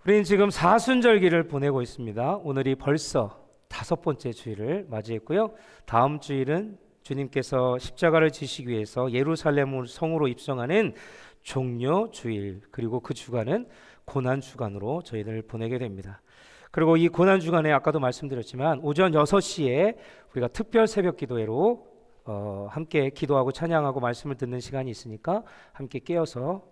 우리는 지금 사순절기를 보내고 있습니다. 오늘이 벌써 5번째 주일을 맞이했고요. 다음 주일은 주님께서 십자가를 지시기 위해서 예루살렘 성으로 입성하는 종려 주일, 그리고 그 주간은 고난 주간으로 저희를 보내게 됩니다. 그리고 이 고난 주간에 아까도 말씀드렸지만 오전 6시에 우리가 특별 새벽 기도회로 함께 기도하고 찬양하고 말씀을 듣는 시간이 있으니까 함께 깨어서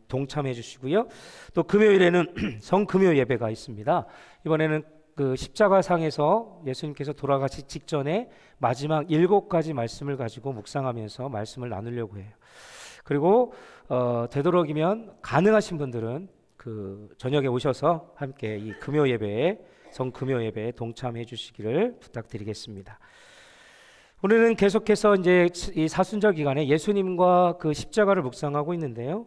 동참해 주시고요. 또 금요일에는 성금요 예배가 있습니다. 이번에는 그 십자가상에서 예수님께서 돌아가시 직전에 마지막 7가지 말씀을 가지고 묵상하면서 말씀을 나누려고 해요. 그리고 되도록이면 가능하신 분들은 그 저녁에 오셔서 함께 이 금요 예배에 성금요 예배에 동참해 주시기를 부탁드리겠습니다. 우리는 계속해서 이제 이 사순절 기간에 예수님과 그 십자가를 묵상하고 있는데요.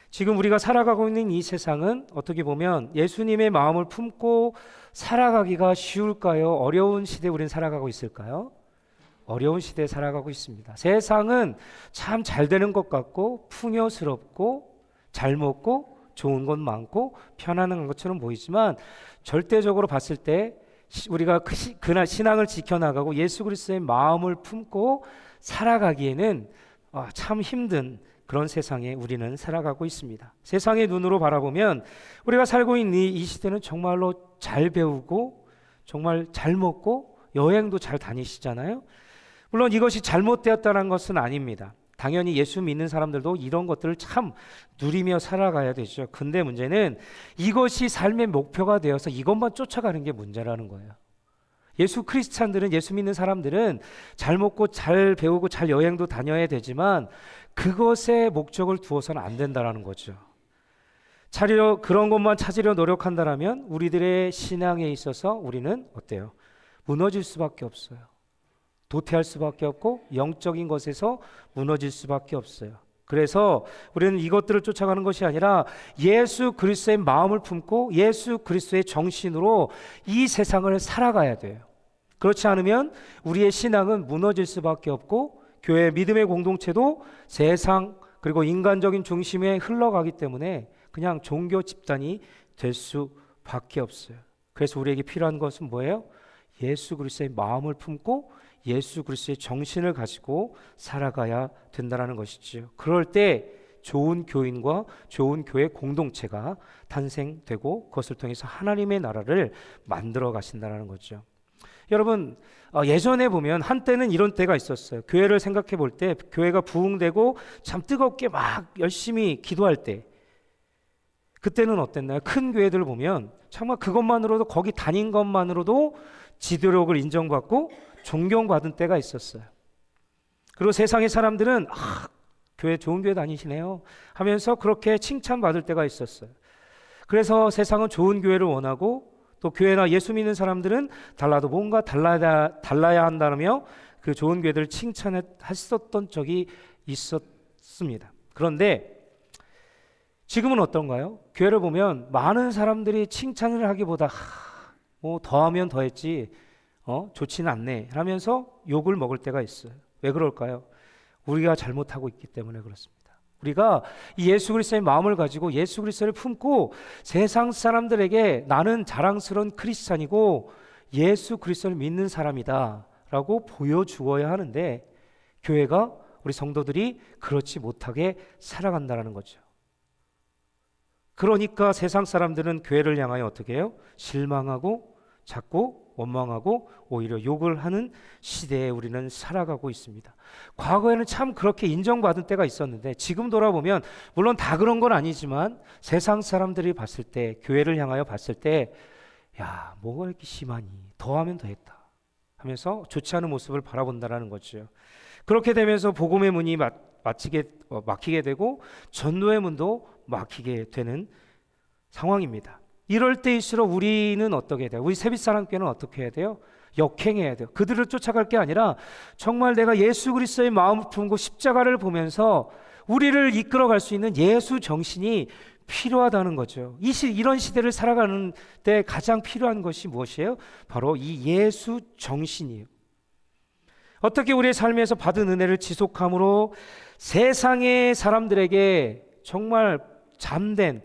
지금 우리가 살아가고 있는 이 세상은 어떻게 보면 예수님의 마음을 품고 살아가기가 쉬울까요? 어려운 시대에 우리는 살아가고 있을까요? 어려운 시대에 살아가고 있습니다. 세상은 참 잘 되는 것 같고 풍요스럽고 잘 먹고 좋은 것 많고 편안한 것처럼 보이지만 절대적으로 봤을 때 우리가 그날 신앙을 지켜나가고 예수 그리스도의 마음을 품고 살아가기에는 참 힘든 그런 세상에 우리는 살아가고 있습니다. 세상의 눈으로 바라보면 우리가 살고 있는 이 시대는 정말로 잘 배우고 정말 잘 먹고 여행도 잘 다니시잖아요. 물론 이것이 잘못되었다는 것은 아닙니다. 당연히 예수 믿는 사람들도 이런 것들을 참 누리며 살아가야 되죠. 근데 문제는 이것이 삶의 목표가 되어서 이것만 쫓아가는 게 문제라는 거예요. 예수 크리스찬들은, 예수 믿는 사람들은 잘 먹고 잘 배우고 잘 여행도 다녀야 되지만 그것에 목적을 두어서는 안 된다는 거죠. 그런 것만 찾으려 노력한다면 우리들의 신앙에 있어서 우리는 어때요? 무너질 수밖에 없어요. 도태할 수밖에 없고 영적인 것에서 무너질 수밖에 없어요. 그래서 우리는 이것들을 쫓아가는 것이 아니라 예수 그리스도의 마음을 품고 예수 그리스도의 정신으로 이 세상을 살아가야 돼요. 그렇지 않으면 우리의 신앙은 무너질 수밖에 없고 교회 믿음의 공동체도 세상 그리고 인간적인 중심에 흘러가기 때문에 그냥 종교 집단이 될 수밖에 없어요. 그래서 우리에게 필요한 것은 뭐예요? 예수 그리스도의 마음을 품고 예수 그리스도의 정신을 가지고 살아가야 된다는 것이지요. 그럴 때 좋은 교인과 좋은 교회 공동체가 탄생되고 그것을 통해서 하나님의 나라를 만들어 가신다는 거죠. 여러분, 예전에 보면 한때는 이런 때가 있었어요. 교회를 생각해 볼 때 교회가 부흥되고 참 뜨겁게 막 열심히 기도할 때 그때는 어땠나요? 큰 교회들을 보면 정말 그것만으로도 거기 다닌 것만으로도 지도력을 인정받고 존경받은 때가 있었어요. 그리고 세상의 사람들은 교회 좋은 교회 다니시네요 하면서 그렇게 칭찬받을 때가 있었어요. 그래서 세상은 좋은 교회를 원하고 또 교회나 예수 믿는 사람들은 달라도 뭔가 달라야 한다며 그 좋은 교회들을 칭찬했었던 적이 있었습니다. 그런데 지금은 어떤가요? 교회를 보면 많은 사람들이 칭찬을 하기보다 뭐 더하면 더했지 좋지는 않네 하면서 욕을 먹을 때가 있어요. 왜 그럴까요? 우리가 잘못하고 있기 때문에 그렇습니다. 우리가 이 예수 그리스도의 마음을 가지고 예수 그리스도를 품고 세상 사람들에게 나는 자랑스러운 크리스찬이고 예수 그리스도를 믿는 사람이다 라고 보여주어야 하는데 교회가 우리 성도들이 그렇지 못하게 살아간다는 거죠. 그러니까 세상 사람들은 교회를 향하여 어떻게 해요? 실망하고 자꾸 원망하고 오히려 욕을 하는 시대에 우리는 살아가고 있습니다. 과거에는 참 그렇게 인정받은 때가 있었는데 지금 돌아보면 물론 다 그런 건 아니지만 세상 사람들이 봤을 때 교회를 향하여 봤을 때 야, 뭐가 이렇게 심하니? 더하면 더했다 하면서 좋지 않은 모습을 바라본다는 거죠. 그렇게 되면서 복음의 문이 막히게 되고 전도의 문도 막히게 되는 상황입니다. 이럴 때일수록 우리는 어떻게 해야 돼요? 우리 세빛사랑교회는 어떻게 해야 돼요? 역행해야 돼요. 그들을 쫓아갈 게 아니라 정말 내가 예수 그리스도의 마음을 품고 십자가를 보면서 우리를 이끌어갈 수 있는 예수 정신이 필요하다는 거죠. 이런 시대를 살아가는 때 가장 필요한 것이 무엇이에요? 바로 이 예수 정신이에요. 어떻게 우리의 삶에서 받은 은혜를 지속함으로 세상의 사람들에게 정말 잠든,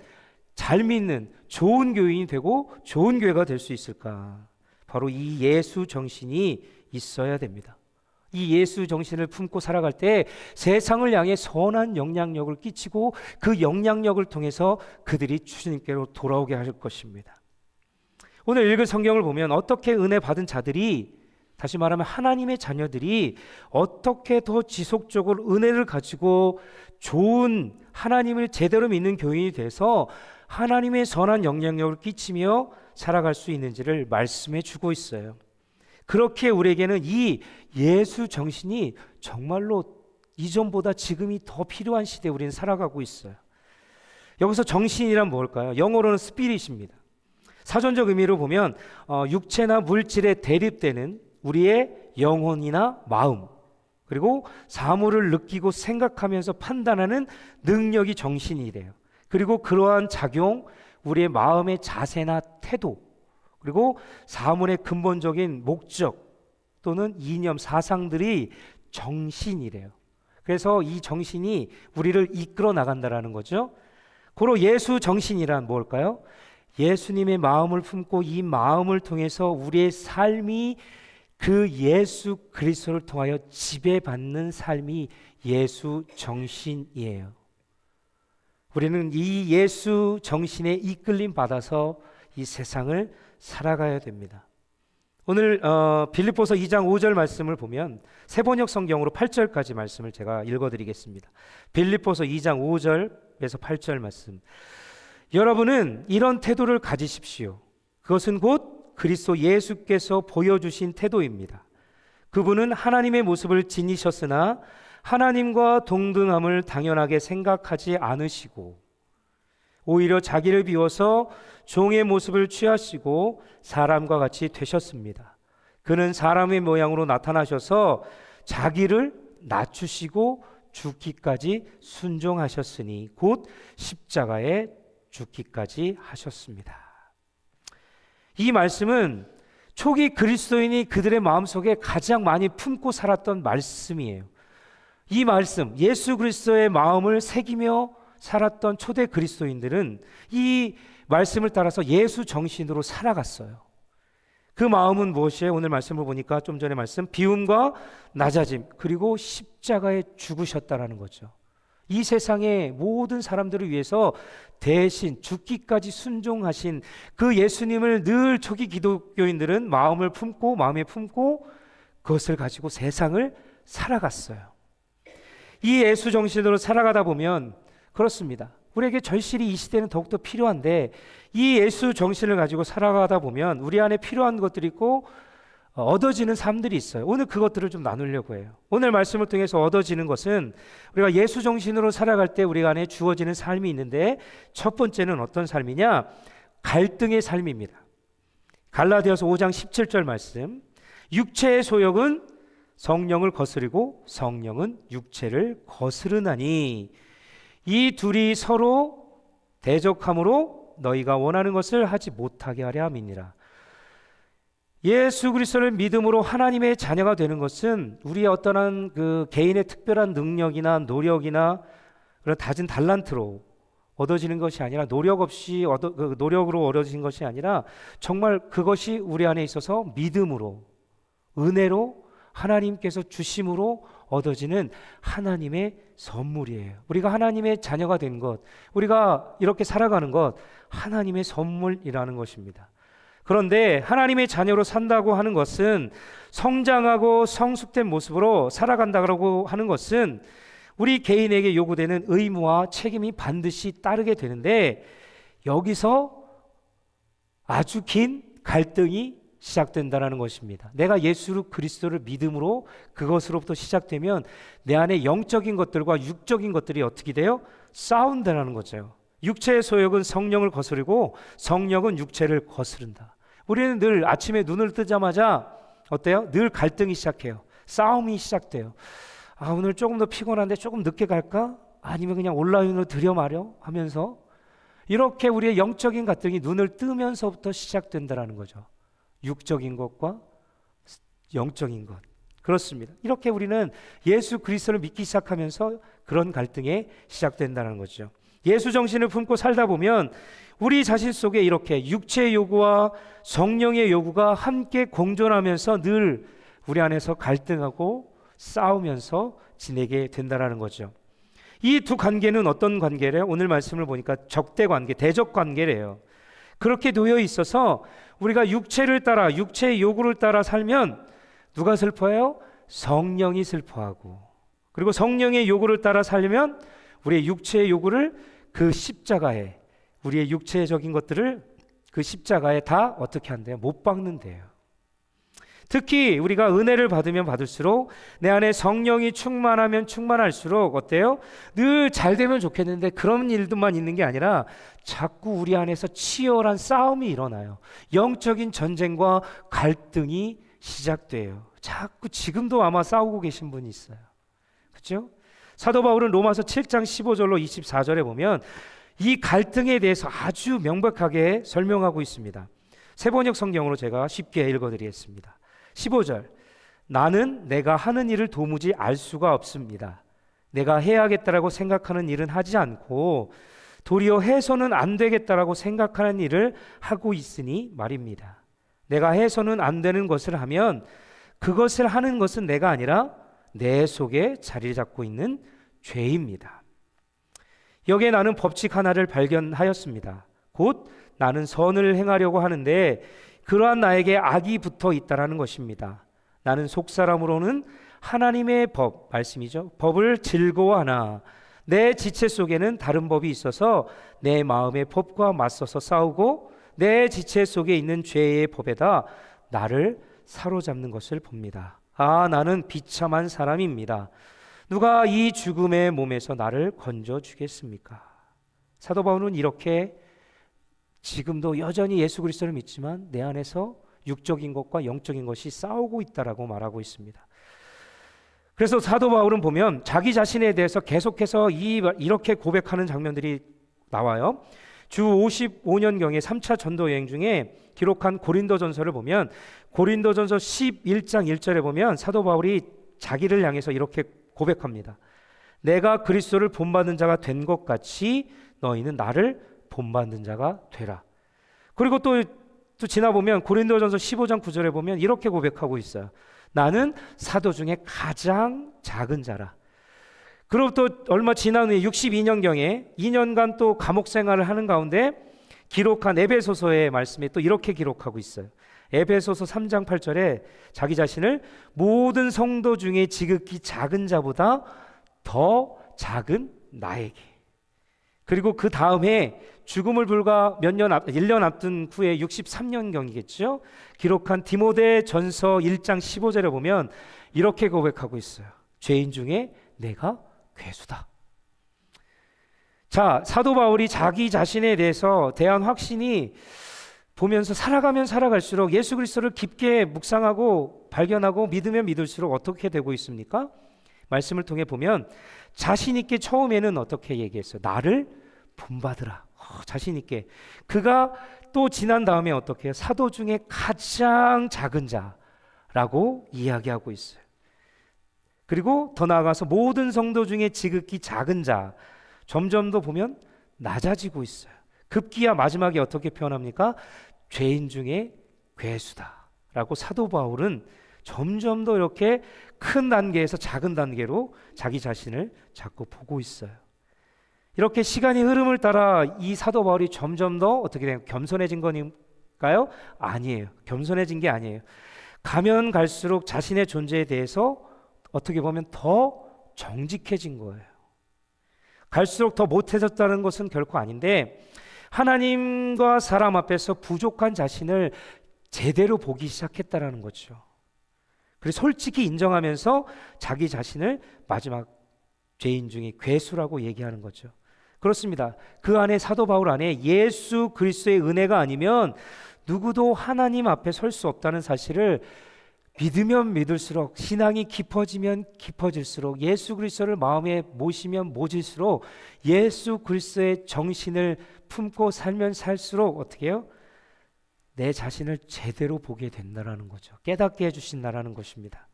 잘 믿는 좋은 교인이 되고 좋은 교회가 될 수 있을까? 바로 이 예수 정신이 있어야 됩니다. 이 예수 정신을 품고 살아갈 때 세상을 향해 선한 영향력을 끼치고 그 영향력을 통해서 그들이 주님께로 돌아오게 할 것입니다. 오늘 읽은 성경을 보면 어떻게 은혜 받은 자들이, 다시 말하면 하나님의 자녀들이 어떻게 더 지속적으로 은혜를 가지고 좋은 하나님을 제대로 믿는 교인이 돼서 하나님의 선한 영향력을 끼치며 살아갈 수 있는지를 말씀해 주고 있어요. 그렇게 우리에게는 이 예수 정신이 정말로 이전보다 지금이 더 필요한 시대에 우리는 살아가고 있어요. 여기서 정신이란 뭘까요? 영어로는 스피릿입니다. 사전적 의미로 보면 육체나 물질에 대립되는 우리의 영혼이나 마음, 그리고 사물을 느끼고 생각하면서 판단하는 능력이 정신이래요. 그리고 그러한 작용, 우리의 마음의 자세나 태도, 그리고 사물의 근본적인 목적 또는 이념, 사상들이 정신이래요. 그래서 이 정신이 우리를 이끌어 나간다라는 거죠. 고로 예수 정신이란 뭘까요? 예수님의 마음을 품고 이 마음을 통해서 우리의 삶이 그 예수 그리스도를 통하여 지배받는 삶이 예수 정신이에요. 우리는 이 예수 정신에 이끌림 받아서 이 세상을 살아가야 됩니다. 오늘 빌립보서 2장 5절 말씀을 보면 세번역 성경으로 8절까지 말씀을 제가 읽어드리겠습니다. 빌립보서 2장 5절에서 8절 말씀. 여러분은 이런 태도를 가지십시오. 그것은 곧 그리스도 예수께서 보여주신 태도입니다. 그분은 하나님의 모습을 지니셨으나 하나님과 동등함을 당연하게 생각하지 않으시고 오히려 자기를 비워서 종의 모습을 취하시고 사람과 같이 되셨습니다. 그는 사람의 모양으로 나타나셔서 자기를 낮추시고 죽기까지 순종하셨으니 곧 십자가에 죽기까지 하셨습니다. 이 말씀은 초기 그리스도인이 그들의 마음속에 가장 많이 품고 살았던 말씀이에요. 이 말씀, 예수 그리스도의 마음을 새기며 살았던 초대 그리스도인들은 이 말씀을 따라서 예수 정신으로 살아갔어요. 그 마음은 무엇이에요? 오늘 말씀을 보니까 좀 전에 말씀, 비움과 낮아짐, 그리고 십자가에 죽으셨다라는 거죠. 이 세상의 모든 사람들을 위해서 대신 죽기까지 순종하신 그 예수님을 늘 초기 기독교인들은 마음에 품고 그것을 가지고 세상을 살아갔어요. 이 예수 정신으로 살아가다 보면 그렇습니다. 우리에게 절실히 이 시대는 더욱더 필요한데 이 예수 정신을 가지고 살아가다 보면 우리 안에 필요한 것들이 있고 얻어지는 삶들이 있어요. 오늘 그것들을 좀 나누려고 해요. 오늘 말씀을 통해서 얻어지는 것은 우리가 예수 정신으로 살아갈 때 우리 안에 주어지는 삶이 있는데 첫 번째는 어떤 삶이냐? 갈등의 삶입니다. 갈라디아서 5장 17절 말씀, 육체의 소욕은 성령을 거스르고 성령은 육체를 거스르나니 이 둘이 서로 대적함으로 너희가 원하는 것을 하지 못하게 하려 함이니라. 예수 그리스도를 믿음으로 하나님의 자녀가 되는 것은 우리의 어떠한 그 개인의 특별한 능력이나 노력이나 그런 다진 달란트로 얻어지는 것이 아니라 노력 없이 노력으로 얻어진 것이 아니라 정말 그것이 우리 안에 있어서 믿음으로 은혜로 하나님께서 주심으로 얻어지는 하나님의 선물이에요. 우리가 하나님의 자녀가 된 것, 우리가 이렇게 살아가는 것 하나님의 선물이라는 것입니다. 그런데 하나님의 자녀로 산다고 하는 것은 성장하고 성숙된 모습으로 살아간다고 하는 것은 우리 개인에게 요구되는 의무와 책임이 반드시 따르게 되는데 여기서 아주 긴 갈등이 시작된다는 것입니다. 내가 예수 그리스도를 믿음으로 그것으로부터 시작되면 내 안에 영적인 것들과 육적인 것들이 어떻게 돼요? 싸운다는 거죠. 육체의 소욕은 성령을 거스르고 성령은 육체를 거스른다. 우리는 늘 아침에 눈을 뜨자마자 어때요? 늘 갈등이 시작해요. 싸움이 시작돼요. 오늘 조금 더 피곤한데 조금 늦게 갈까? 아니면 그냥 온라인으로 들여마려 하면서 이렇게 우리의 영적인 갈등이 눈을 뜨면서부터 시작된다는 거죠. 육적인 것과 영적인 것. 그렇습니다. 이렇게 우리는 예수 그리스도를 믿기 시작하면서 그런 갈등이 시작된다는 거죠. 예수 정신을 품고 살다 보면 우리 자신 속에 이렇게 육체의 요구와 성령의 요구가 함께 공존하면서 늘 우리 안에서 갈등하고 싸우면서 지내게 된다는 거죠. 이 두 관계는 어떤 관계래요? 오늘 말씀을 보니까 적대 관계, 대적 관계래요. 그렇게 놓여 있어서 우리가 육체를 따라, 육체의 요구를 따라 살면 누가 슬퍼해요? 성령이 슬퍼하고, 그리고 성령의 요구를 따라 살려면 우리의 육체의 요구를 그 십자가에, 우리의 육체적인 것들을 그 십자가에 다 어떻게 한대요? 못 박는데요. 특히 우리가 은혜를 받으면 받을수록, 내 안에 성령이 충만하면 충만할수록 어때요? 늘 잘 되면 좋겠는데 그런 일들만 있는 게 아니라 자꾸 우리 안에서 치열한 싸움이 일어나요. 영적인 전쟁과 갈등이 시작돼요. 자꾸 지금도 아마 싸우고 계신 분이 있어요. 그렇죠? 사도 바울은 로마서 7장 15절로 24절에 보면 이 갈등에 대해서 아주 명백하게 설명하고 있습니다. 세번역 성경으로 제가 쉽게 읽어드리겠습니다. 15절, 나는 내가 하는 일을 도무지 알 수가 없습니다. 내가 해야겠다라고 생각하는 일은 하지 않고 도리어 해서는 안 되겠다라고 생각하는 일을 하고 있으니 말입니다. 내가 해서는 안 되는 것을 하면 그것을 하는 것은 내가 아니라 내 속에 자리 잡고 있는 죄입니다. 여기에 나는 법칙 하나를 발견하였습니다. 곧 나는 선을 행하려고 하는데 그러한 나에게 악이 붙어 있다라는 것입니다. 나는 속사람으로는 하나님의 법, 말씀이죠. 법을 즐거워하나 내 지체 속에는 다른 법이 있어서 내 마음의 법과 맞서서 싸우고 내 지체 속에 있는 죄의 법에다 나를 사로잡는 것을 봅니다. 아, 나는 비참한 사람입니다. 누가 이 죽음의 몸에서 나를 건져주겠습니까? 사도 바울은 이렇게 지금도 여전히 예수 그리스도를 믿지만 내 안에서 육적인 것과 영적인 것이 싸우고 있다라고 말하고 있습니다. 그래서 사도 바울은 보면 자기 자신에 대해서 계속해서 이렇게 고백하는 장면들이 나와요. 주 55년경의 3차 전도 여행 중에 기록한 고린도전서를 보면 고린도전서 11장 1절에 보면 사도 바울이 자기를 향해서 이렇게 고백합니다. 내가 그리스도를 본받는 자가 된 것 같이 너희는 나를 본받는 자가 되라. 그리고 또 지나보면 고린도전서 15장 9절에 보면 이렇게 고백하고 있어요. 나는 사도 중에 가장 작은 자라. 그리고 또 얼마 지난 후에 62년경에 2년간 또 감옥 생활을 하는 가운데 기록한 에베소서의 말씀에 또 이렇게 기록하고 있어요. 에베소서 3장 8절에 자기 자신을 모든 성도 중에 지극히 작은 자보다 더 작은 나에게, 그리고 그 다음에 죽음을 불과 1년 앞둔 후에 63년경이겠죠. 기록한 디모데 전서 1장 15절에 보면 이렇게 고백하고 있어요. 죄인 중에 내가 괴수다. 자, 사도 바울이 자기 자신에 대해서 대한 확신이 보면서 살아가면 살아갈수록 예수 그리스도를 깊게 묵상하고 발견하고 믿으면 믿을수록 어떻게 되고 있습니까? 말씀을 통해 보면 자신 있게 처음에는 어떻게 얘기했어요? 나를 본받으라. 자신 있게. 그가 또 지난 다음에 어떻게 해요? 사도 중에 가장 작은 자라고 이야기하고 있어요. 그리고 더 나아가서 모든 성도 중에 지극히 작은 자, 점점 더 보면 낮아지고 있어요. 급기야 마지막에 어떻게 표현합니까? 죄인 중에 괴수다라고 사도 바울은 점점 더 이렇게 큰 단계에서 작은 단계로 자기 자신을 자꾸 보고 있어요. 이렇게 시간이 흐름을 따라 이 사도 바울이 점점 더 어떻게 돼요? 겸손해진 거니까요? 아니에요. 겸손해진 게 아니에요. 가면 갈수록 자신의 존재에 대해서 어떻게 보면 더 정직해진 거예요. 갈수록 더 못해졌다는 것은 결코 아닌데 하나님과 사람 앞에서 부족한 자신을 제대로 보기 시작했다라는 거죠. 그래서 솔직히 인정하면서 자기 자신을 마지막 죄인 중에 괴수라고 얘기하는 거죠. 그렇습니다. 그 안에 사도 바울 안에 예수 그리스도의 은혜가 아니면 누구도 하나님 앞에 설 수 없다는 사실을 믿으면 믿을수록, 신앙이 깊어지면 깊어질수록, 예수 그리스도를 마음에 모시면 모실수록, 예수 그리스도의 정신을 품고 살면 살수록 어떻게 해요? 내 자신을 제대로 보게 된다라는 거죠. 깨닫게 해주신다라는 것입니다.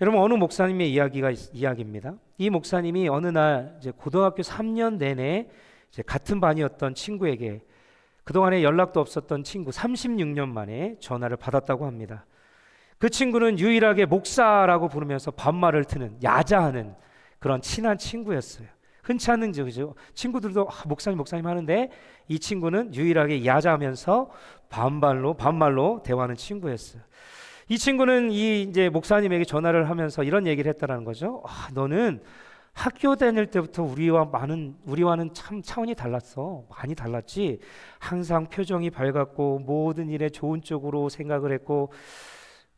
여러분, 어느 목사님의 이야기입니다. 이 목사님이 어느 날 이제 고등학교 3년 내내 이제 같은 반이었던 친구에게, 그동안에 연락도 없었던 친구 36년 만에 전화를 받았다고 합니다. 그 친구는 유일하게 목사라고 부르면서 반말을 트는, 야자하는 그런 친한 친구였어요. 흔치 않은 그죠? 친구들도 목사님 하는데 이 친구는 유일하게 야자하면서 반말로 대화하는 친구였어요. 이 친구는 이제 목사님에게 전화를 하면서 이런 얘기를 했다라는 거죠. 너는 학교 다닐 때부터 우리와는 참 차원이 달랐어. 많이 달랐지. 항상 표정이 밝았고 모든 일에 좋은 쪽으로 생각을 했고,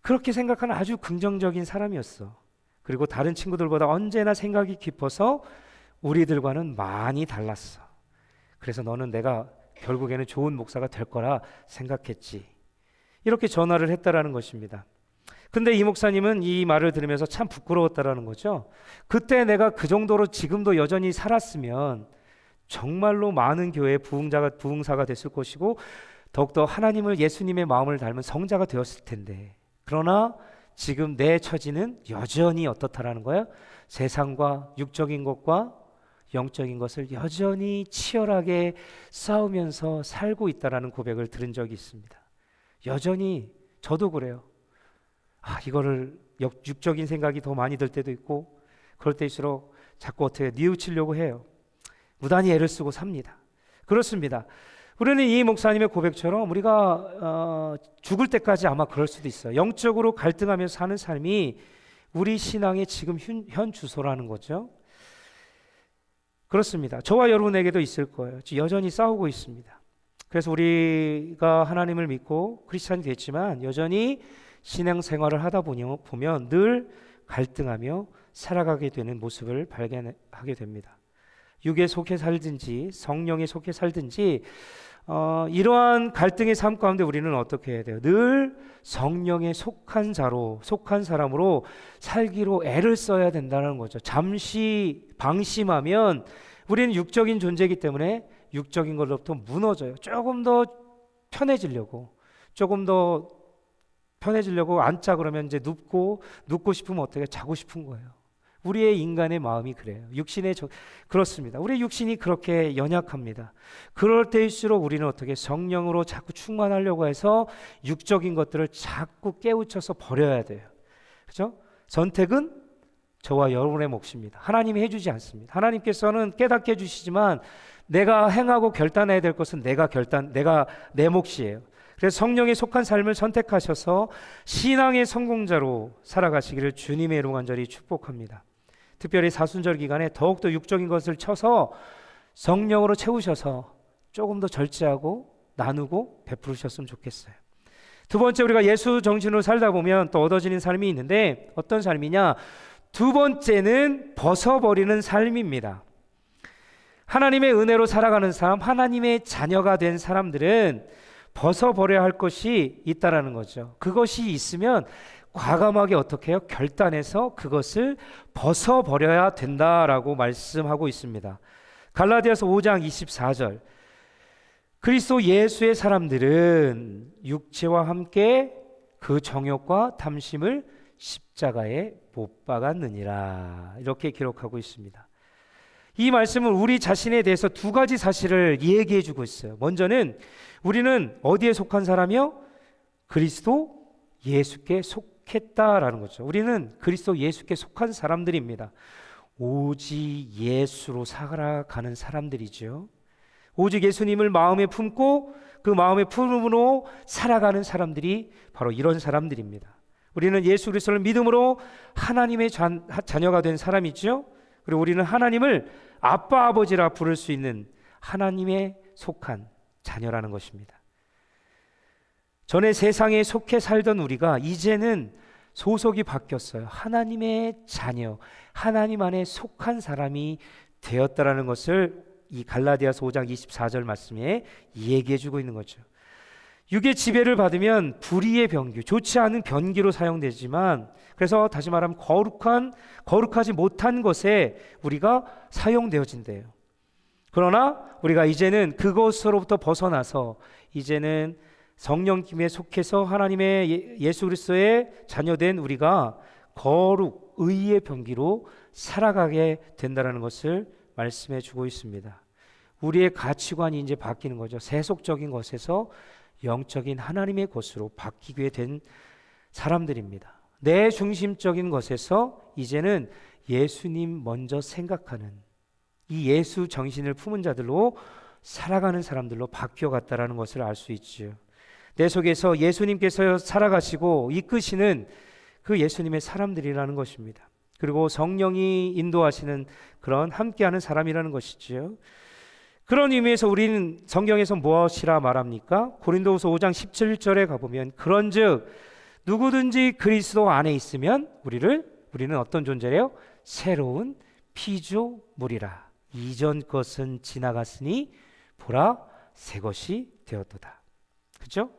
그렇게 생각하는 아주 긍정적인 사람이었어. 그리고 다른 친구들보다 언제나 생각이 깊어서 우리들과는 많이 달랐어. 그래서 너는 내가 결국에는 좋은 목사가 될 거라 생각했지. 이렇게 전화를 했다라는 것입니다. 근데 이 목사님은 이 말을 들으면서 참 부끄러웠다라는 거죠. 그때 내가 그 정도로 지금도 여전히 살았으면 정말로 많은 교회의 부흥사가 됐을 것이고, 더욱더 하나님을, 예수님의 마음을 닮은 성자가 되었을 텐데, 그러나 지금 내 처지는 여전히 어떻다라는 거예요? 세상과 육적인 것과 영적인 것을 여전히 치열하게 싸우면서 살고 있다라는 고백을 들은 적이 있습니다. 여전히 저도 그래요. 이거를 육적인 생각이 더 많이 들 때도 있고, 그럴 때일수록 자꾸 어떻게 뉘우치려고 해요. 무단히 애를 쓰고 삽니다. 그렇습니다. 우리는 이 목사님의 고백처럼 우리가 죽을 때까지 아마 그럴 수도 있어요. 영적으로 갈등하면서 사는 삶이 우리 신앙의 지금 현 주소라는 거죠. 그렇습니다. 저와 여러분에게도 있을 거예요. 여전히 싸우고 있습니다. 그래서 우리가 하나님을 믿고 크리스찬이 됐지만 여전히 신앙생활을 하다 보면 늘 갈등하며 살아가게 되는 모습을 발견하게 됩니다. 육에 속해 살든지 성령에 속해 살든지 이러한 갈등의 삶 가운데 우리는 어떻게 해야 돼요? 늘 성령에 속한 사람으로 살기로 애를 써야 된다는 거죠. 잠시 방심하면 우리는 육적인 존재이기 때문에 육적인 것로부터 무너져요. 조금 더 편해지려고 앉자 그러면 이제 눕고 싶으면 어떻게 자고 싶은 거예요. 우리의 인간의 마음이 그래요. 그렇습니다. 우리의 육신이 그렇게 연약합니다. 그럴 때일수록 우리는 어떻게 성령으로 자꾸 충만하려고 해서 육적인 것들을 자꾸 깨우쳐서 버려야 돼요. 그렇죠? 선택은 저와 여러분의 몫입니다. 하나님이 해주지 않습니다. 하나님께서는 깨닫게 해주시지만 내가 행하고 결단해야 될 것은 내 몫이에요. 그래서 성령에 속한 삶을 선택하셔서 신앙의 성공자로 살아가시기를 주님의 이름 간절히 축복합니다. 특별히 사순절 기간에 더욱더 육적인 것을 쳐서 성령으로 채우셔서 조금 더 절제하고 나누고 베푸셨으면 좋겠어요. 두 번째, 우리가 예수 정신으로 살다 보면 또 얻어지는 삶이 있는데 어떤 삶이냐? 두 번째는 벗어버리는 삶입니다. 하나님의 은혜로 살아가는 사람, 하나님의 자녀가 된 사람들은 벗어버려야 할 것이 있다라는 거죠. 그것이 있으면 과감하게 어떻게 해요? 결단해서 그것을 벗어버려야 된다라고 말씀하고 있습니다. 갈라디아서 5장 24절, 그리스도 예수의 사람들은 육체와 함께 그 정욕과 탐심을 십자가에 못 박았느니라, 이렇게 기록하고 있습니다. 이 말씀은 우리 자신에 대해서 두 가지 사실을 얘기해 주고 있어요. 먼저는 우리는 어디에 속한 사람이요? 그리스도 예수께 속했다라는 거죠. 우리는 그리스도 예수께 속한 사람들입니다. 오직 예수로 살아가는 사람들이죠. 오직 예수님을 마음에 품고 그 마음의 품음으로 살아가는 사람들이 바로 이런 사람들입니다. 우리는 예수 그리스도를 믿음으로 하나님의 자녀가 된 사람이죠. 그리고 우리는 하나님을 아빠 아버지라 부를 수 있는 하나님에 속한 자녀라는 것입니다. 전에 세상에 속해 살던 우리가 이제는 소속이 바뀌었어요. 하나님의 자녀, 하나님 안에 속한 사람이 되었다라는 것을 이 갈라디아서 5장 24절 말씀에 얘기해 주고 있는 거죠. 육의 지배를 받으면 불의의 변기, 좋지 않은 변기로 사용되지만, 그래서 다시 말하면 거룩하지 못한 것에 우리가 사용되어진대요. 그러나 우리가 이제는 그것으로부터 벗어나서 이제는 성령 기름에 속해서 하나님의 예수 그리스도의 자녀된 우리가 거룩, 의의 변기로 살아가게 된다는 것을 말씀해 주고 있습니다. 우리의 가치관이 이제 바뀌는 거죠. 세속적인 것에서 영적인 하나님의 것으로 바뀌게 된 사람들입니다. 내 중심적인 것에서 이제는 예수님 먼저 생각하는 이 예수 정신을 품은 자들로 살아가는 사람들로 바뀌어갔다라는 것을 알 수 있죠. 내 속에서 예수님께서 살아가시고 이끄시는 그 예수님의 사람들이라는 것입니다. 그리고 성령이 인도하시는 그런 함께하는 사람이라는 것이지요. 그런 의미에서 우리는 성경에서 무엇이라 말합니까? 고린도후서 5장 17절에 가보면 그런즉 누구든지 그리스도 안에 있으면 우리는 어떤 존재래요? 새로운 피조물이라. 이전 것은 지나갔으니 보라 새 것이 되었도다. 그렇죠?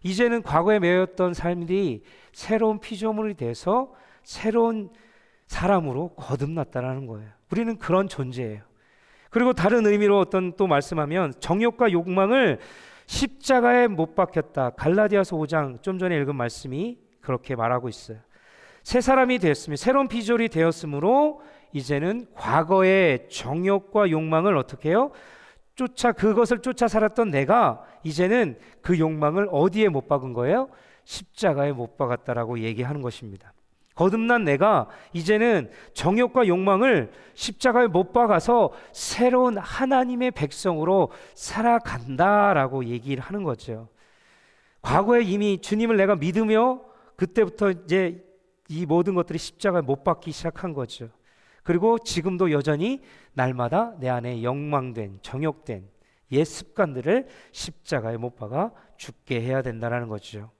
이제는 과거에 매였던 삶들이 새로운 피조물이 돼서 새로운 사람으로 거듭났다라는 거예요. 우리는 그런 존재예요. 그리고 다른 의미로 어떤 또 말씀하면 정욕과 욕망을 십자가에 못 박혔다. 갈라디아서 5장 좀 전에 읽은 말씀이 그렇게 말하고 있어요. 새 사람이 되었으며 새로운 피조물이 되었으므로 이제는 과거의 정욕과 욕망을 어떻게 해요? 그것을 쫓아 살았던 내가 이제는 그 욕망을 어디에 못 박은 거예요? 십자가에 못 박았다라고 얘기하는 것입니다. 거듭난 내가 이제는 정욕과 욕망을 십자가에 못 박아서 새로운 하나님의 백성으로 살아간다라고 얘기를 하는 거죠. 과거에 이미 주님을 내가 믿으며 그때부터 이제 이 모든 것들이 십자가에 못 박기 시작한 거죠. 그리고 지금도 여전히 날마다 내 안에 욕망된 정욕된 옛 습관들을 십자가에 못 박아 죽게 해야 된다는 거죠.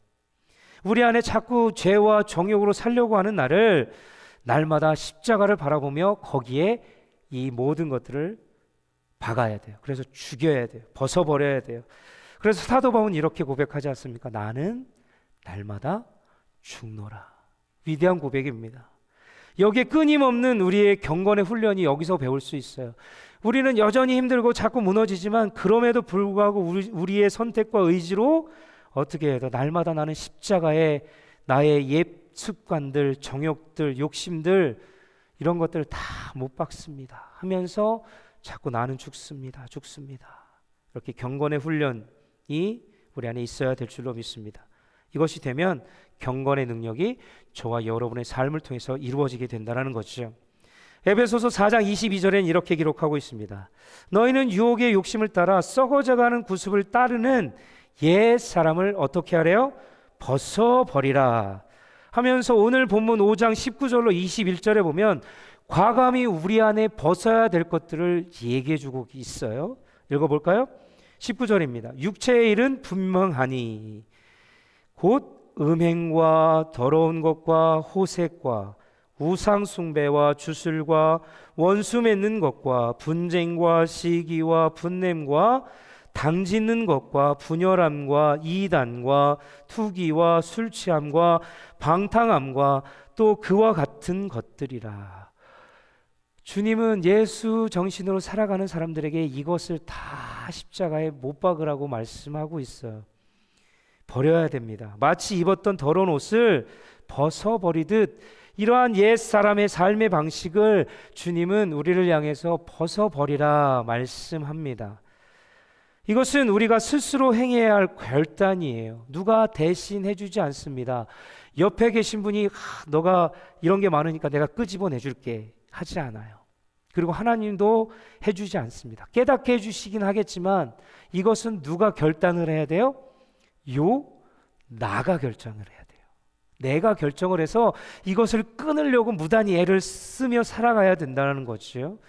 우리 안에 자꾸 죄와 정욕으로 살려고 하는 나를 날마다 십자가를 바라보며 거기에 이 모든 것들을 박아야 돼요. 그래서 죽여야 돼요. 벗어버려야 돼요. 그래서 사도 바울은 이렇게 고백하지 않습니까? 나는 날마다 죽노라. 위대한 고백입니다. 여기에 끊임없는 우리의 경건의 훈련이 여기서 배울 수 있어요. 우리는 여전히 힘들고 자꾸 무너지지만 그럼에도 불구하고 우리의 선택과 의지로 어떻게 해도 날마다 나는 십자가에 나의 옛 습관들, 정욕들, 욕심들 이런 것들 다 못 박습니다 하면서 자꾸 나는 죽습니다. 이렇게 경건의 훈련이 우리 안에 있어야 될 줄로 믿습니다. 이것이 되면 경건의 능력이 저와 여러분의 삶을 통해서 이루어지게 된다는 것이죠. 에베소서 4장 22절에는 이렇게 기록하고 있습니다. 너희는 유혹의 욕심을 따라 썩어져가는 구습을 따르는 옛 사람을 어떻게 하래요? 벗어버리라 하면서 오늘 본문 5장 19절로 21절에 보면 과감히 우리 안에 벗어야 될 것들을 얘기해 주고 있어요. 읽어볼까요? 19절입니다. 육체의 일은 분명하니 곧 음행과 더러운 것과 호색과 우상 숭배와 주술과 원수 맺는 것과 분쟁과 시기와 분냄과 당짓는 것과 분열함과 이단과 투기와 술 취함과 방탕함과 또 그와 같은 것들이라. 주님은 예수 정신으로 살아가는 사람들에게 이것을 다 십자가에 못 박으라고 말씀하고 있어요. 버려야 됩니다. 마치 입었던 더러운 옷을 벗어버리듯 이러한 옛 사람의 삶의 방식을 주님은 우리를 향해서 벗어버리라 말씀합니다. 이것은 우리가 스스로 행해야 할 결단이에요. 누가 대신 해주지 않습니다. 옆에 계신 분이 너가 이런 게 많으니까 내가 끄집어내 줄게 하지 않아요. 그리고 하나님도 해주지 않습니다. 깨닫게 해주시긴 하겠지만 이것은 누가 결단을 해야 돼요? 나가 결정을 해야 돼요. 내가 결정을 해서 이것을 끊으려고 무단히 애를 쓰며 살아가야 된다는 거죠.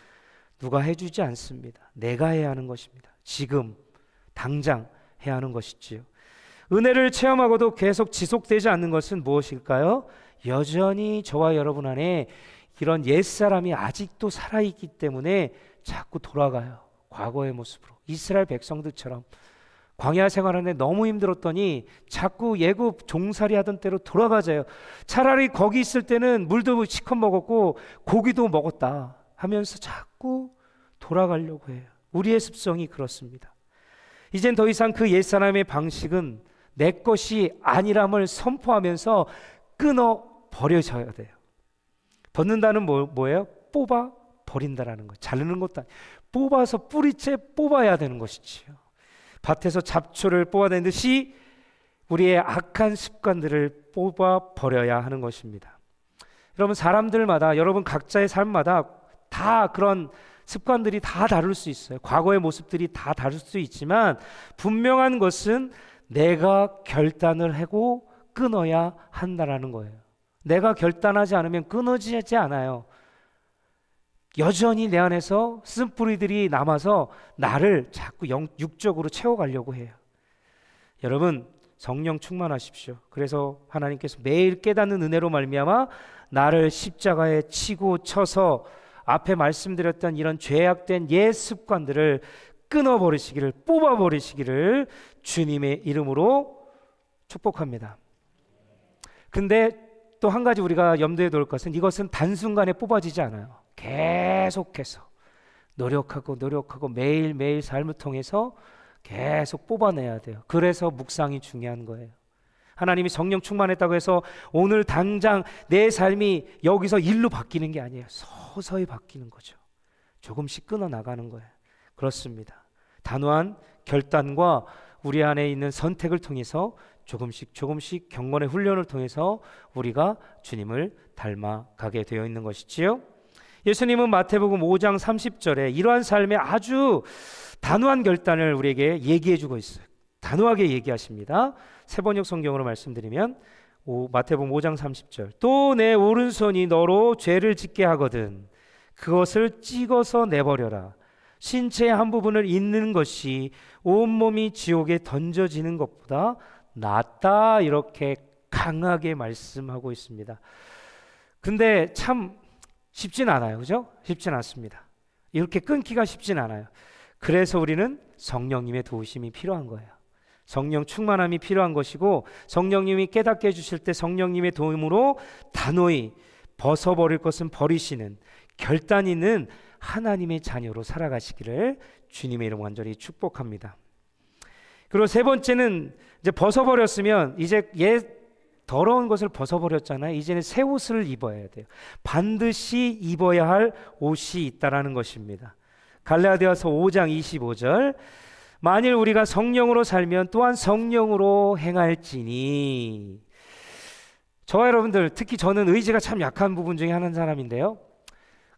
누가 해주지 않습니다. 내가 해야 하는 것입니다. 지금 당장 해야 하는 것이지요. 은혜를 체험하고도 계속 지속되지 않는 것은 무엇일까요? 여전히 저와 여러분 안에 이런 옛사람이 아직도 살아있기 때문에 자꾸 돌아가요. 과거의 모습으로 이스라엘 백성들처럼 광야 생활하는데 너무 힘들었더니 자꾸 예굽 종살이 하던 때로 돌아가자요. 차라리 거기 있을 때는 물도 시컷 먹었고 고기도 먹었다 하면서 자꾸 돌아가려고 해요. 우리의 습성이 그렇습니다. 이젠 더 이상 그 옛사람의 방식은 내 것이 아니람을 선포하면서 끊어 버려져야 돼요. 벗는다는 뭐예요? 뽑아 버린다라는 거예요. 자르는 것도 아니에요. 뽑아서 뿌리째 뽑아야 되는 것이지요. 밭에서 잡초를 뽑아내는 듯이 우리의 악한 습관들을 뽑아 버려야 하는 것입니다. 여러분, 사람들마다, 여러분 각자의 삶마다 다 그런 습관들이 다 다를 수 있어요. 과거의 모습들이 다 다를 수 있지만 분명한 것은 내가 결단을 하고 끊어야 한다라는 거예요. 내가 결단하지 않으면 끊어지지 않아요. 여전히 내 안에서 쓴뿌리들이 남아서 나를 자꾸 육적으로 채워가려고 해요. 여러분, 성령 충만하십시오. 그래서 하나님께서 매일 깨닫는 은혜로 말미암아 나를 십자가에 치고 쳐서 앞에 말씀드렸던 이런 죄악된 옛 습관들을 끊어버리시기를, 뽑아버리시기를 주님의 이름으로 축복합니다. 근데 또 한 가지 우리가 염두에 둘 것은, 이것은 단순간에 뽑아지지 않아요. 계속해서 노력하고 매일매일 삶을 통해서 계속 뽑아내야 돼요. 그래서 묵상이 중요한 거예요. 하나님이 성령 충만했다고 해서 오늘 당장 내 삶이 여기서 일로 바뀌는 게 아니에요. 서서히 바뀌는 거죠. 조금씩 끊어 나가는 거예요. 그렇습니다. 단호한 결단과 우리 안에 있는 선택을 통해서 조금씩 경건의 훈련을 통해서 우리가 주님을 닮아가게 되어 있는 것이지요. 예수님은 마태복음 5장 30절에 이러한 삶의 아주 단호한 결단을 우리에게 얘기해 주고 있어요. 단호하게 얘기하십니다. 세번역 성경으로 말씀드리면 마태복음 5장 30절, 또 내 오른손이 너로 죄를 짓게 하거든 그것을 찍어서 내버려라. 신체의 한 부분을 잇는 것이 온몸이 지옥에 던져지는 것보다 낫다. 이렇게 강하게 말씀하고 있습니다. 근데 참 쉽진 않아요. 그죠? 쉽진 않습니다. 이렇게 끊기가 쉽진 않아요. 그래서 우리는 성령님의 도우심이 필요한 거예요. 성령 충만함이 필요한 것이고, 성령님이 깨닫게 해주실 때 성령님의 도움으로 단호히 벗어버릴 것은 버리시는 결단 있는 하나님의 자녀로 살아가시기를 주님의 이름 간절히 축복합니다. 그리고 세 번째는, 이제 벗어버렸으면 이제 더러운 것을 벗어버렸잖아요. 이제는 새 옷을 입어야 돼요. 반드시 입어야 할 옷이 있다라는 것입니다. 갈라디아서 5장 25절, 만일 우리가 성령으로 살면 또한 성령으로 행할지니. 저와 여러분들, 특히 저는 의지가 참 약한 부분 중에 하나인 사람인데요,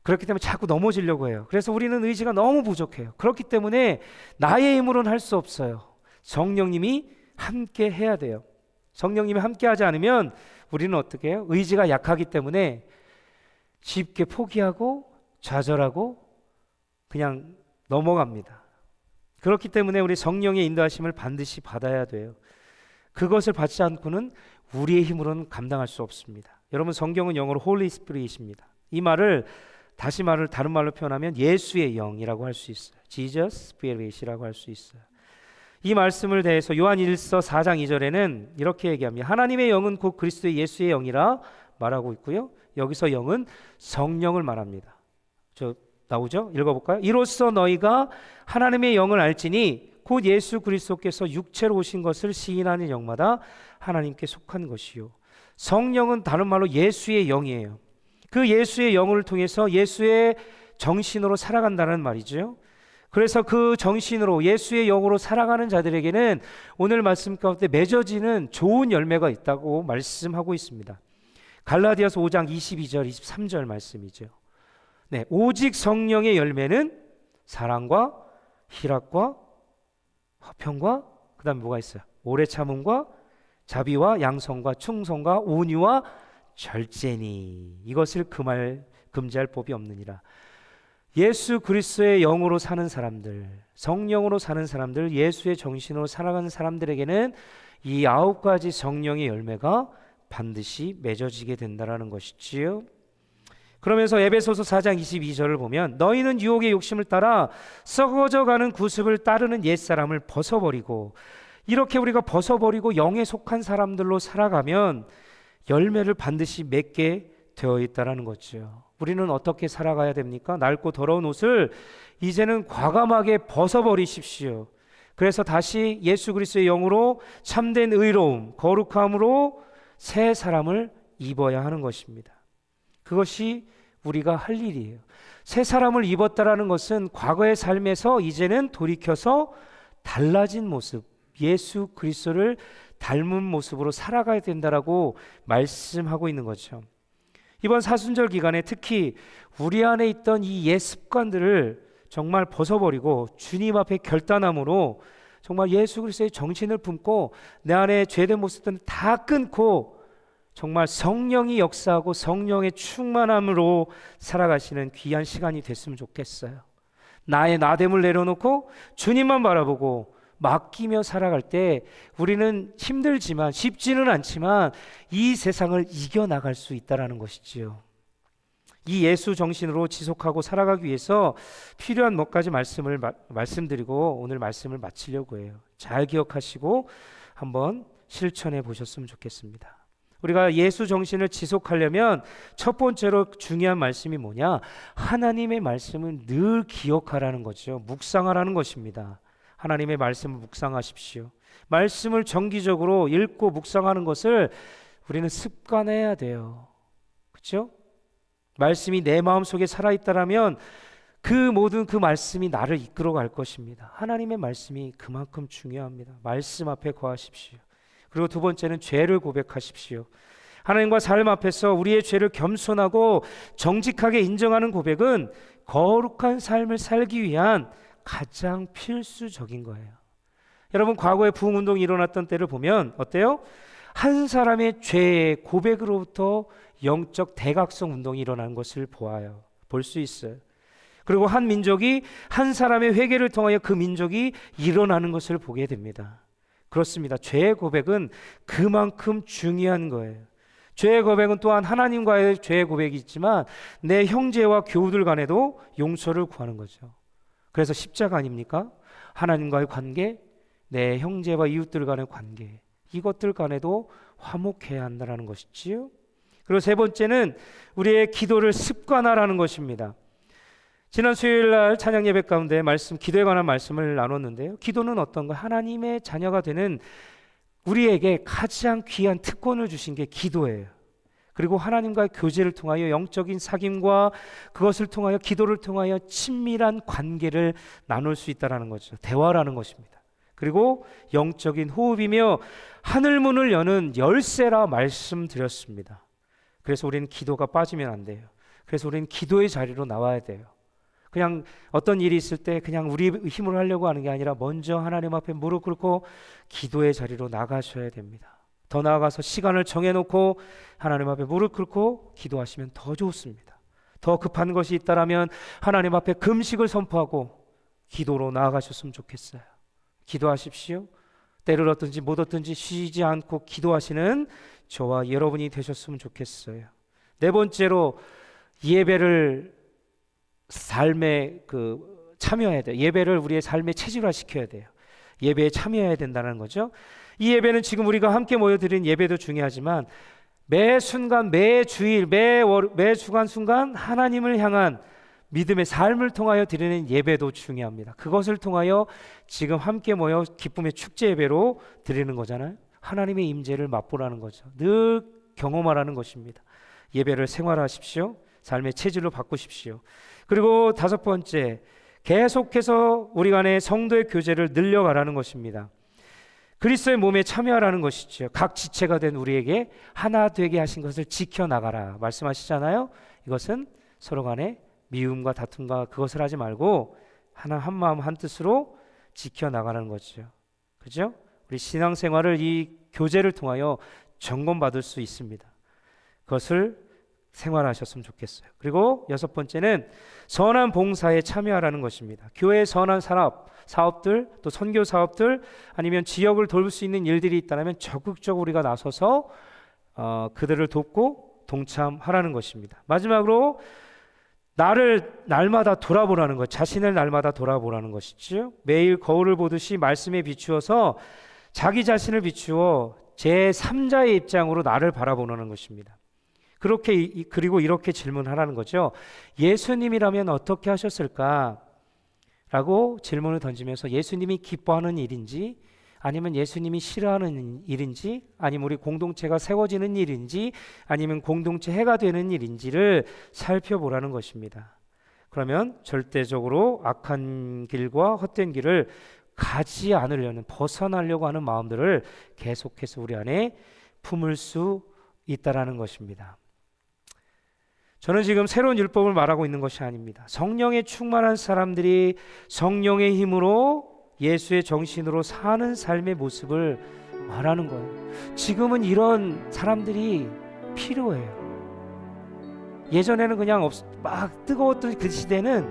그렇기 때문에 자꾸 넘어지려고 해요. 그래서 우리는 의지가 너무 부족해요. 그렇기 때문에 나의 힘으로는 할 수 없어요. 성령님이 함께 해야 돼요. 성령님이 함께 하지 않으면 우리는 어떻게 해요? 의지가 약하기 때문에 쉽게 포기하고 좌절하고 그냥 넘어갑니다. 그렇기 때문에 우리 성령의 인도하심을 반드시 받아야 돼요. 그것을 받지 않고는 우리의 힘으로는 감당할 수 없습니다. 여러분, 성경은 영어로 Holy Spirit입니다. 이 말을 다른 말로 표현하면 예수의 영이라고 할 수 있어요. Jesus Spirit이라고 할 수 있어요. 이 말씀을 대해서 요한 1서 4장 2절에는 이렇게 얘기합니다. 하나님의 영은 곧 그리스도의 예수의 영이라 말하고 있고요. 여기서 영은 성령을 말합니다. 나오죠? 읽어볼까요? 이로써 너희가 하나님의 영을 알지니 곧 예수 그리스도께서 육체로 오신 것을 시인하는 영마다 하나님께 속한 것이요. 성령은 다른 말로 예수의 영이에요. 그 예수의 영을 통해서 예수의 정신으로 살아간다는 말이죠. 그래서 그 정신으로 예수의 영으로 살아가는 자들에게는 오늘 말씀 가운데 맺어지는 좋은 열매가 있다고 말씀하고 있습니다. 갈라디아서 5장 22절 23절 말씀이죠. 네, 오직 성령의 열매는 사랑과 희락과 화평과 그다음에 뭐가 있어요? 오래 참음과 자비와 양성과 충성과 온유와 절제니 이것을 금지할 법이 없느니라. 예수 그리스도의 영으로 사는 사람들, 성령으로 사는 사람들, 예수의 정신으로 살아가는 사람들에게는 이 9가지 성령의 열매가 반드시 맺어지게 된다라는 것이지요. 그러면서 에베소서 4장 22절을 보면 너희는 유혹의 욕심을 따라 썩어져가는 구습을 따르는 옛사람을 벗어버리고, 이렇게 우리가 벗어버리고 영에 속한 사람들로 살아가면 열매를 반드시 맺게 되어 있다라는 거죠. 우리는 어떻게 살아가야 됩니까? 낡고 더러운 옷을 이제는 과감하게 벗어버리십시오. 그래서 다시 예수 그리스도의 영으로 참된 의로움, 거룩함으로 새 사람을 입어야 하는 것입니다. 그것이 우리가 할 일이에요. 새 사람을 입었다라는 것은 과거의 삶에서 이제는 돌이켜서 달라진 모습, 예수 그리스도를 닮은 모습으로 살아가야 된다라고 말씀하고 있는 거죠. 이번 사순절 기간에 특히 우리 안에 있던 이 옛 습관들을 정말 벗어버리고 주님 앞에 결단함으로 정말 예수 그리스도의 정신을 품고 내 안에 죄된 모습들은 다 끊고 정말 성령이 역사하고 성령의 충만함으로 살아가시는 귀한 시간이 됐으면 좋겠어요. 나의 나됨을 내려놓고 주님만 바라보고 맡기며 살아갈 때 우리는 힘들지만, 쉽지는 않지만 이 세상을 이겨나갈 수 있다는 것이지요. 이 예수 정신으로 지속하고 살아가기 위해서 필요한 몇 가지 말씀을 말씀드리고 오늘 말씀을 마치려고 해요. 잘 기억하시고 한번 실천해 보셨으면 좋겠습니다. 우리가 예수 정신을 지속하려면 첫 번째로 중요한 말씀이 뭐냐? 하나님의 말씀은 늘 기억하라는 거죠. 묵상하라는 것입니다. 하나님의 말씀을 묵상하십시오. 말씀을 정기적으로 읽고 묵상하는 것을 우리는 습관해야 돼요. 그렇죠? 말씀이 내 마음속에 살아있다라면 그 모든 그 말씀이 나를 이끌어 갈 것입니다. 하나님의 말씀이 그만큼 중요합니다. 말씀 앞에 거하십시오. 그리고 두 번째는 죄를 고백하십시오. 하나님과 삶 앞에서 우리의 죄를 겸손하고 정직하게 인정하는 고백은 거룩한 삶을 살기 위한 가장 필수적인 거예요. 여러분, 과거에 부흥운동이 일어났던 때를 보면 어때요? 한 사람의 죄의 고백으로부터 영적 대각성 운동이 일어나는 것을 볼 수 있어요. 그리고 한 민족이 한 사람의 회개를 통하여 그 민족이 일어나는 것을 보게 됩니다. 그렇습니다. 죄의 고백은 그만큼 중요한 거예요. 죄의 고백은 또한 하나님과의 죄의 고백이 있지만 내 형제와 교우들 간에도 용서를 구하는 거죠. 그래서 십자가 아닙니까? 하나님과의 관계, 내 형제와 이웃들 간의 관계, 이것들 간에도 화목해야 한다는 것이지요. 그리고 세 번째는 우리의 기도를 습관화라는 것입니다. 지난 수요일날 찬양 예배 가운데 기도에 관한 말씀을 나눴는데요. 기도는 어떤가? 하나님의 자녀가 되는 우리에게 가장 귀한 특권을 주신 게 기도예요. 그리고 하나님과의 교제를 통하여 영적인 사귐과 그것을 통하여 기도를 통하여 친밀한 관계를 나눌 수 있다는 거죠. 대화라는 것입니다. 그리고 영적인 호흡이며 하늘문을 여는 열쇠라 말씀드렸습니다. 그래서 우리는 기도가 빠지면 안 돼요. 그래서 우리는 기도의 자리로 나와야 돼요. 그냥 어떤 일이 있을 때 그냥 우리 힘으로 하려고 하는 게 아니라 먼저 하나님 앞에 무릎 꿇고 기도의 자리로 나가셔야 됩니다. 더 나아가서 시간을 정해놓고 하나님 앞에 무릎 꿇고 기도하시면 더 좋습니다. 더 급한 것이 있다라면 하나님 앞에 금식을 선포하고 기도로 나아가셨으면 좋겠어요. 기도하십시오. 때를 얻든지 못 얻든지 쉬지 않고 기도하시는 저와 여러분이 되셨으면 좋겠어요. 네 번째로 예배를 삶에 참여해야 돼요. 예배를 우리의 삶에 체질화시켜야 돼요. 예배에 참여해야 된다는 거죠. 이 예배는 지금 우리가 함께 모여드린 예배도 중요하지만 매 순간, 매 주일, 매 순간 하나님을 향한 믿음의 삶을 통하여 드리는 예배도 중요합니다. 그것을 통하여 지금 함께 모여 기쁨의 축제 예배로 드리는 거잖아요. 하나님의 임재를 맛보라는 거죠. 늘 경험하라는 것입니다. 예배를 생활하십시오. 삶의 체질로 바꾸십시오. 그리고 다섯 번째, 계속해서 우리 간의 성도의 교제를 늘려가라는 것입니다. 그리스도의 몸에 참여하라는 것이죠. 각 지체가 된 우리에게 하나 되게 하신 것을 지켜나가라 말씀하시잖아요. 이것은 서로 간에 미움과 다툼과 그것을 하지 말고 하나 한 마음 한 뜻으로 지켜나가는 거죠. 그죠? 우리 신앙생활을 이 교제를 통하여 점검받을 수 있습니다. 그것을 생활하셨으면 좋겠어요. 그리고 여섯 번째는 선한 봉사에 참여하라는 것입니다. 교회의 선한 사업들, 또 선교 사업들, 아니면 지역을 돌볼 수 있는 일들이 있다면 적극적으로 우리가 나서서 그들을 돕고 동참하라는 것입니다. 마지막으로 나를 날마다 돌아보라는 것, 자신을 날마다 돌아보라는 것이죠. 매일 거울을 보듯이 말씀에 비추어서 자기 자신을 비추어 제3자의 입장으로 나를 바라보는 것입니다. 그리고 이렇게 질문하라는 거죠. 예수님이라면 어떻게 하셨을까? 라고 질문을 던지면서 예수님이 기뻐하는 일인지, 아니면 예수님이 싫어하는 일인지, 아니면 우리 공동체가 세워지는 일인지, 아니면 공동체 해가 되는 일인지를 살펴보라는 것입니다. 그러면 절대적으로 악한 길과 헛된 길을 가지 않으려는, 벗어나려고 하는 마음들을 계속해서 우리 안에 품을 수 있다라는 것입니다. 저는 지금 새로운 율법을 말하고 있는 것이 아닙니다. 성령에 충만한 사람들이 성령의 힘으로 예수의 정신으로 사는 삶의 모습을 말하는 거예요. 지금은 이런 사람들이 필요해요. 예전에는 그냥 막 뜨거웠던 그 시대는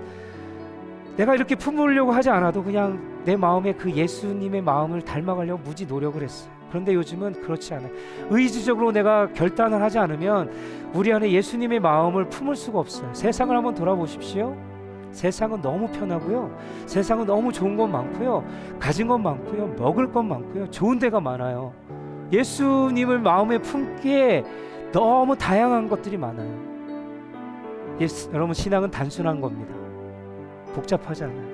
내가 이렇게 품으려고 하지 않아도 그냥 내 마음에 그 예수님의 마음을 닮아가려고 무지 노력을 했어요. 그런데 요즘은 그렇지 않아요. 의지적으로 내가 결단을 하지 않으면 우리 안에 예수님의 마음을 품을 수가 없어요. 세상을 한번 돌아보십시오. 세상은 너무 편하고요. 세상은 너무 좋은 것 많고요. 가진 것 많고요. 먹을 것 많고요. 좋은 데가 많아요. 예수님을 마음에 품기에 너무 다양한 것들이 많아요. 여러분, 신앙은 단순한 겁니다. 복잡하지 않아요.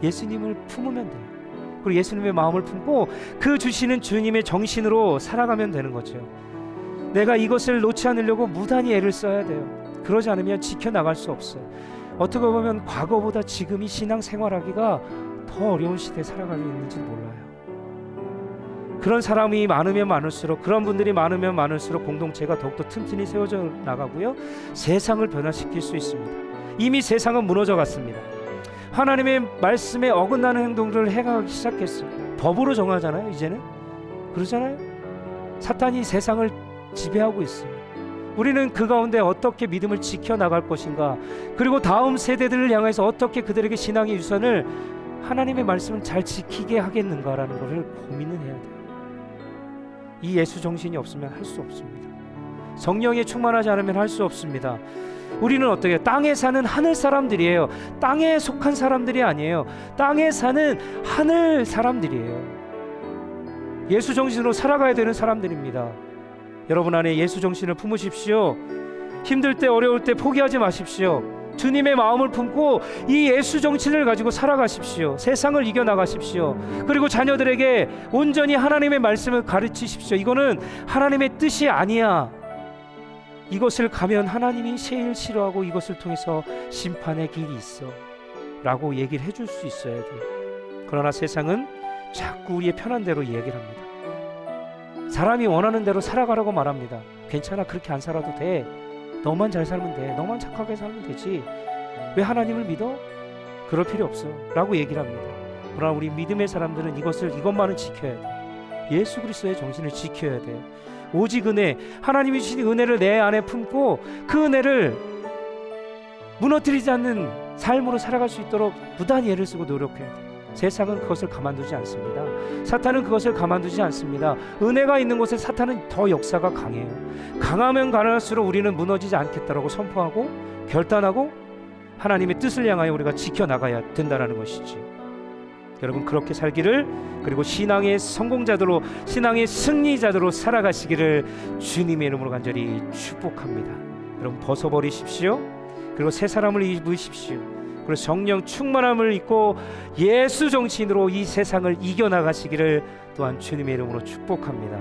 예수님을 품으면 돼요. 그리고 예수님의 마음을 품고 그 주시는 주님의 정신으로 살아가면 되는 거죠. 내가 이것을 놓지 않으려고 무단히 애를 써야 돼요. 그러지 않으면 지켜나갈 수 없어요. 어떻게 보면 과거보다 지금이 신앙 생활하기가 더 어려운 시대에 살아가고 있는지 몰라요. 그런 사람이 많으면 많을수록, 그런 분들이 많으면 많을수록 공동체가 더욱더 튼튼히 세워져 나가고요, 세상을 변화시킬 수 있습니다. 이미 세상은 무너져 갔습니다. 하나님의 말씀에 어긋나는 행동들을 행하기 시작했어요. 법으로 정하잖아요. 이제는 그러잖아요. 사탄이 세상을 지배하고 있어요. 우리는 그 가운데 어떻게 믿음을 지켜나갈 것인가, 그리고 다음 세대들을 향해서 어떻게 그들에게 신앙의 유산을, 하나님의 말씀을 잘 지키게 하겠는가라는 것을 고민을 해야 돼요. 이 예수 정신이 없으면 할 수 없습니다. 성령에 충만하지 않으면 할 수 없습니다. 우리는 어떻게, 땅에 사는 하늘 사람들이에요. 땅에 속한 사람들이 아니에요. 땅에 사는 하늘 사람들이에요. 예수 정신으로 살아가야 되는 사람들입니다. 여러분 안에 예수 정신을 품으십시오. 힘들 때, 어려울 때 포기하지 마십시오. 주님의 마음을 품고 이 예수 정신을 가지고 살아가십시오. 세상을 이겨나가십시오. 그리고 자녀들에게 온전히 하나님의 말씀을 가르치십시오. 이거는 하나님의 뜻이 아니야. 이것을 가면 하나님이 제일 싫어하고 이것을 통해서 심판의 길이 있어 라고 얘기를 해줄 수 있어야 돼요. 그러나 세상은 자꾸 우리의 편한 대로 이야기를 합니다. 사람이 원하는 대로 살아가라고 말합니다. 괜찮아, 그렇게 안 살아도 돼. 너만 잘 살면 돼. 너만 착하게 살면 되지. 왜 하나님을 믿어? 그럴 필요 없어 라고 얘기를 합니다. 그러나 우리 믿음의 사람들은 이것만은 지켜야 돼. 예수 그리스도의 정신을 지켜야 돼요. 오직 은혜, 하나님이 주신 은혜를 내 안에 품고 그 은혜를 무너뜨리지 않는 삶으로 살아갈 수 있도록 무단히 애를 쓰고 노력해야 돼요. 세상은 그것을 가만두지 않습니다. 사탄은 그것을 가만두지 않습니다. 은혜가 있는 곳에 사탄은 더 역사가 강해요. 강하면 강할수록 우리는 무너지지 않겠다라고 선포하고 결단하고 하나님의 뜻을 향하여 우리가 지켜나가야 된다는 것이지. 여러분, 그렇게 살기를, 그리고 신앙의 성공자들로, 신앙의 승리자들로 살아가시기를 주님의 이름으로 간절히 축복합니다. 여러분, 벗어버리십시오. 그리고 새 사람을 입으십시오. 그리고 성령 충만함을 입고 예수 정신으로 이 세상을 이겨나가시기를 또한 주님의 이름으로 축복합니다.